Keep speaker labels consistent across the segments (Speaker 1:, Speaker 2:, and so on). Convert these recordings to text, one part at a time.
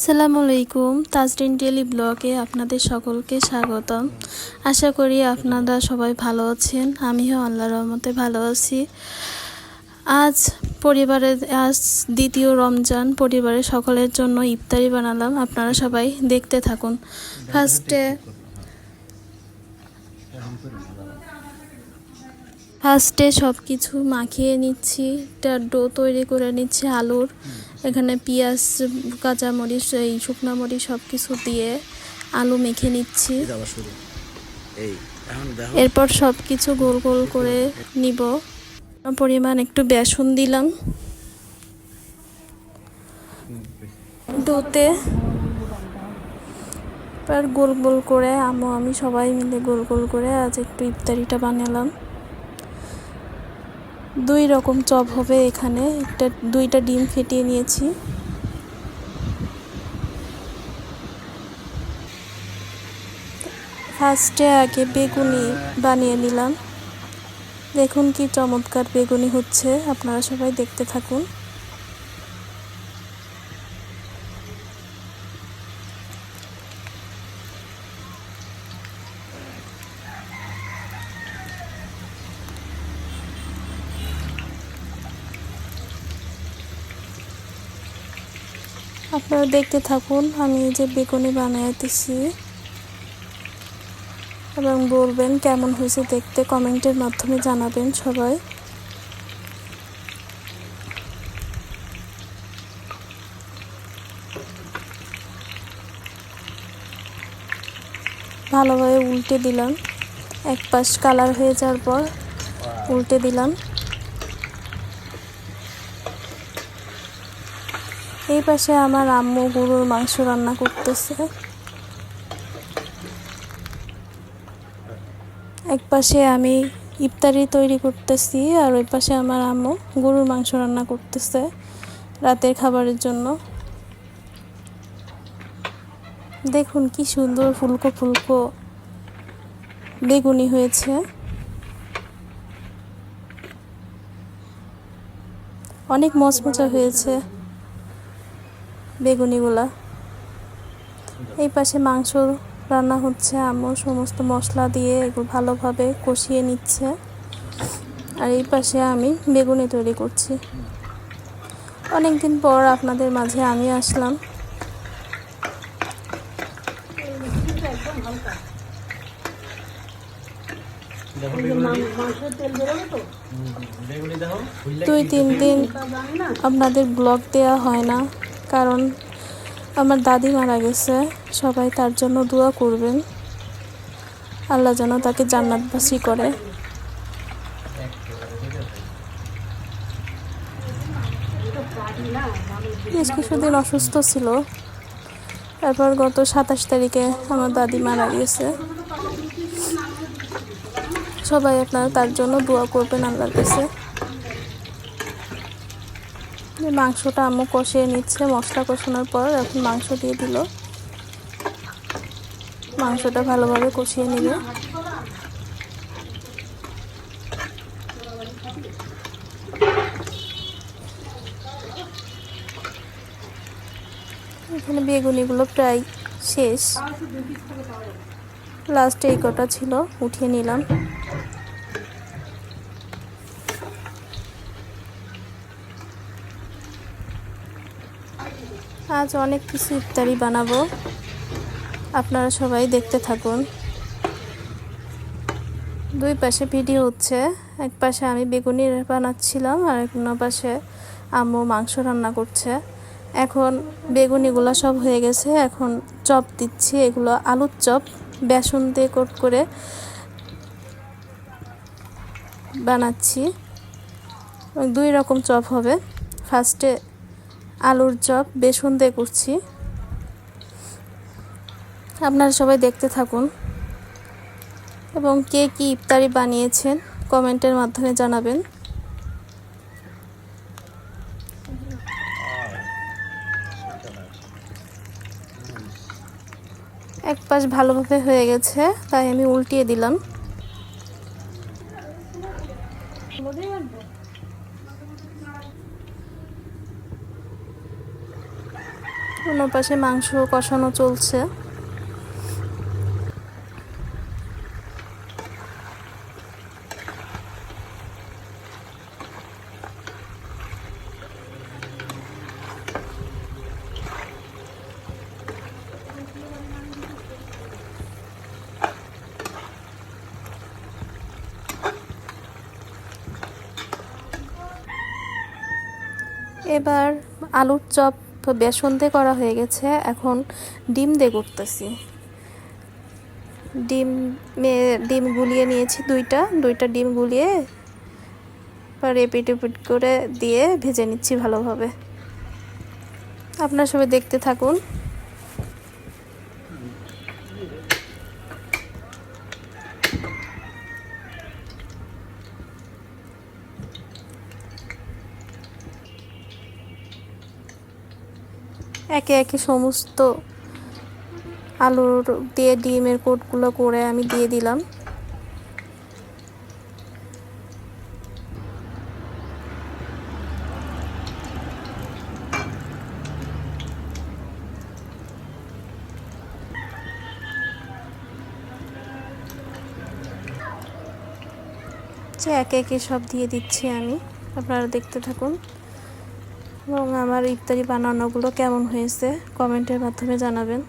Speaker 1: আসসালামু আলাইকুম, তাজরিন ডেইলি ব্লগে আপনাদের সকলকে স্বাগতম। আশা করি আপনারা সবাই ভালো আছেন। আমিও আল্লাহর রহমতে ভালো আছি। আজ দ্বিতীয় রমজান, পরিবারের সকলের জন্য ইফতারি বানালাম। আপনারা সবাই দেখতে থাকুন। ফার্স্টে সব কিছু মাখিয়ে নিচ্ছি, একটা ডো তৈরি করে নিচ্ছি আলুর। এখানে পেঁয়াজ, কাঁচামরিচ, এই শুকনো মরিচ সব কিছু দিয়ে আলু মেখে নিচ্ছি। এরপর সব কিছু গোল গোল করে নিব। পরিমাণ একটু বেসন দিলাম ডোতে। এবার গোল গোল করে আমি সবাই মিলে গোল গোল করে আজ একটু ইফতারিটা বানালাম। দুই রকম চপ হবে এখানে। দুইটা ডিম ফেটিয়ে নিয়েছি। ফার্স্টে আগে বেগুনি বানিয়ে নিলাম। দেখুন কি চমৎকার বেগুনি হচ্ছে, আপনারা সবাই দেখতে থাকুন। আপনারা দেখতে থাকুন আমি যে বেগুনি বানাইতেছি, এবং বলবেন কেমন হয়েছে দেখতে, কমেন্টের মাধ্যমে জানাবেন সবাই। ভালোভাবে উল্টে দিলাম। এক পাশ কালার হয়ে যাওয়ার পর উল্টে দিলাম। এই পাশে আমার আম্মু গরুর মাংস রান্না করতেছে। এক পাশে আমি ইফতারি তৈরি করতেছি, আর ওই পাশে আমার আম্মু গরুর মাংস রান্না করতেছে রাতের খাবারের জন্য। দেখুন কি সুন্দর ফুলকো ফুলকো বেগুনি হয়েছে। অনেক মচমচা হয়েছে বেগুনিগুলা। এই পাশে মাংস রান্না হচ্ছে, আম্মু সমস্ত মশলা দিয়ে এগুলো ভালোভাবে কষিয়ে নিচ্ছে। আর এই পাশে আমি বেগুনি তৈরি করছি। অনেকদিন পর আপনাদের মাঝে আমি আসলাম। দুই তিন দিন আপনাদের ব্লগ দেওয়া হয় না, কারণ আমার দাদি মারা গেছে। সবাই তার জন্য দোয়া করবেন, আল্লাহ যেন তাকে জান্নাতবাসী করে। বেশ কিছুদিন অসুস্থ ছিল, তারপর গত 27 তারিখে আমার দাদি মারা গেছে। সবাই আপনারা তার জন্য দোয়া করবেন আল্লাহর কাছে। মাংসটা আম্মু কষিয়ে নিচ্ছে। মশলা কষানোর পর এখন মাংস দিয়ে দিল। মাংসটা ভালোভাবে কষিয়ে নিবে। এখানে বেগুনিগুলো প্রায় শেষ, লাস্টে এই কটা ছিল, উঠিয়ে নিলাম। আজ অনেক কিছু ইফতারি বানাবো, আপনারা সবাই দেখতে থাকুন। দুই পাশে ভিডিও হচ্ছে, এক পাশে আমি বেগুনি বানাচ্ছিলাম আর অন্য পাশে আম্মু মাংস রান্না করছে। এখন বেগুনিগুলো সব হয়ে গেছে, এখন চপ দিচ্ছি। এগুলো আলুর চপ, বেসন দিয়ে কোট করে বানাচ্ছি। দুই রকম চপ হবে। ফার্স্টে আলুর চপ বেসন দিয়ে করছি। আপনারা সবাই দেখতে থাকুন, এবং কে কি ইফতারি বানিয়েছেন কমেন্টের মাধ্যমে জানাবেন। এক পাশ ভালোভাবে হয়ে গেছে, তাই আমি উল্টিয়ে দিলাম। অন্য পাশে মাংস কষানো চলছে। এবার আলুর চপ বেসন দিয়ে করা হয়ে গেছে, এখন ডিম দিয়ে করতেছি। ডিম গুলিয়ে নিয়েছি দুইটা ডিম গুলিয়ে পর এপিট এপিট করে দিয়ে ভেজে নিচ্ছি ভালোভাবে। আপনারা সবাই দেখতে থাকুন। একে একে সমস্ত আলুর দিয়ে ডিমের কোটগুলো করে আমি দিয়ে দিলাম। একে একে সব দিয়ে দিচ্ছি আমি, আপনারা দেখতে থাকুন এবং আমার ইফতারি বানানোগুলো কেমন হয়েছে কমেন্টের মাধ্যমে জানাবেন।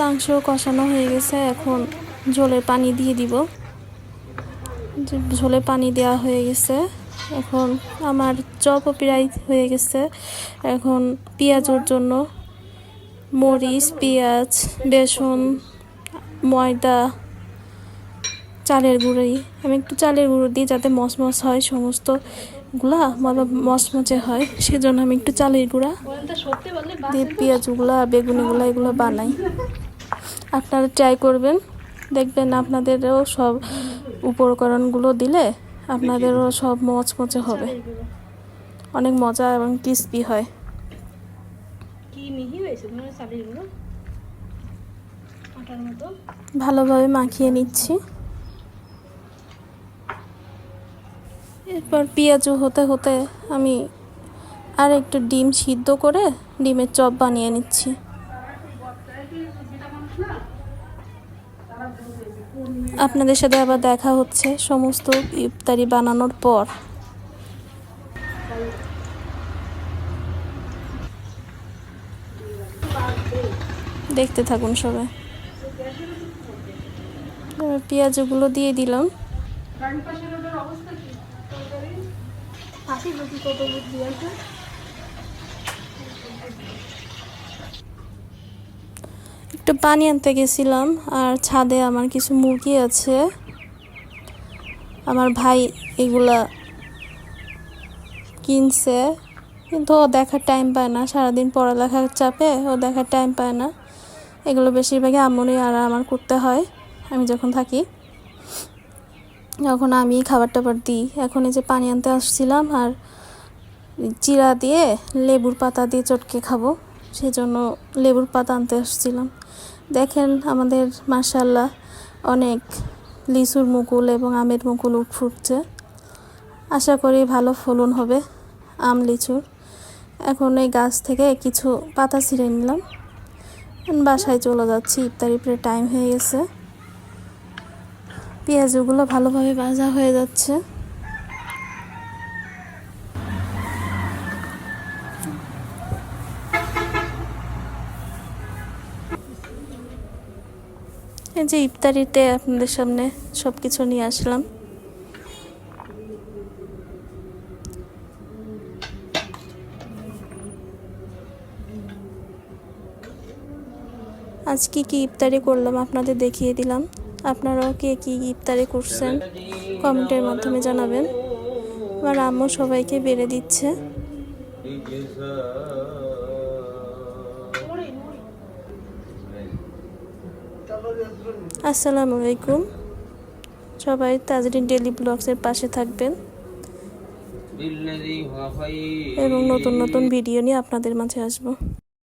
Speaker 1: মাংস কষানো হয়ে গেছে, এখন ঝোলের পানি দিয়ে দিব। ঝোলে পানি দেওয়া হয়ে গেছে, এখন আমার চপও প্রায় হয়ে গেছে। এখন পেঁয়াজের জন্য মরিচ, পেঁয়াজ, বেসন, ময়দা, চালের গুঁড়ি, আমি একটু চালের গুঁড়ো দিই যাতে মচমচ হয়, সমস্তগুলা মচমচে হয়, সেজন্য আমি একটু চালের গুঁড়া দিয়ে পেঁয়াজগুলা, বেগুনিগুলা এগুলো বানাই। আপনারা ট্রাই করবেন, দেখবেন আপনাদেরও সব উপকরণগুলো দিলে আপনাদেরও সব মচমচে হবে, অনেক মজা এবং ক্রিস্পি হয়। ভালোভাবে মাখিয়ে নিচ্ছি। এরপর পেঁয়াজু হতে হতে আমি আর একটু ডিম সিদ্ধ করে ডিমের চপ বানিয়ে নিচ্ছি। আপনাদের সাথে আবার দেখা হচ্ছে সমস্ত ইফতারি বানানোর পর। দেখতে থাকুন সবাই। পেঁয়াজগুলো দিয়ে দিলাম। একটু পানি আনতে গেছিলাম, আর ছাদে আমার কিছু মুরগি আছে, আমার ভাই এগুলা কিনছে, কিন্তু ও দেখার টাইম পায় না, সারাদিন পড়ালেখার চাপে ও দেখার টাইম পায় না। এগুলো বেশিরভাগই আম্মুরই আর আমার করতে হয়, আমি যখন থাকি যখন আমি খাবার টাবার দিই। এখন এই যে পানি আনতে আসছিলাম, আর জিরা দিয়ে লেবুর পাতা দিয়ে চটকে খাবো, সেজন্য লেবুর পাতা আনতে আসছিলাম। দেখেন আমাদের মাশাআল্লাহ অনেক লিচুর মুকুল এবং আমের মুকুল ফুটছে, আশা করি ভালো ফলন হবে আম লিচুর। এখন এই গাছ থেকে কিছু পাতা ছিঁড়ে নিলাম, বাসায় চলে যাচ্ছি, ইফতারি প্রায় টাইম হয়ে গেছে। পেঁয়াজগুলো ভালোভাবে ভাজা হয়ে যাচ্ছে। এই যে ইফতারিতে আপনাদের সামনে সব কিছু নিয়ে আসলাম। আজ কি ইফতারি করলাম আপনাদের দেখিয়ে দিলাম। আপনারাও কে কি ইফতারি করছেন কমেন্টের মাধ্যমে জানাবেন। আমার আম্মু সবাইকে বেড়ে দিচ্ছে। আসসালামু আলাইকুম, সবাই তাজরিন ডেইলি ব্লগসের পাশে থাকবেন।
Speaker 2: بالذي هو خير
Speaker 1: এবং নতুন নতুন ভিডিও নিয়ে আপনাদের মাঝে আসবো।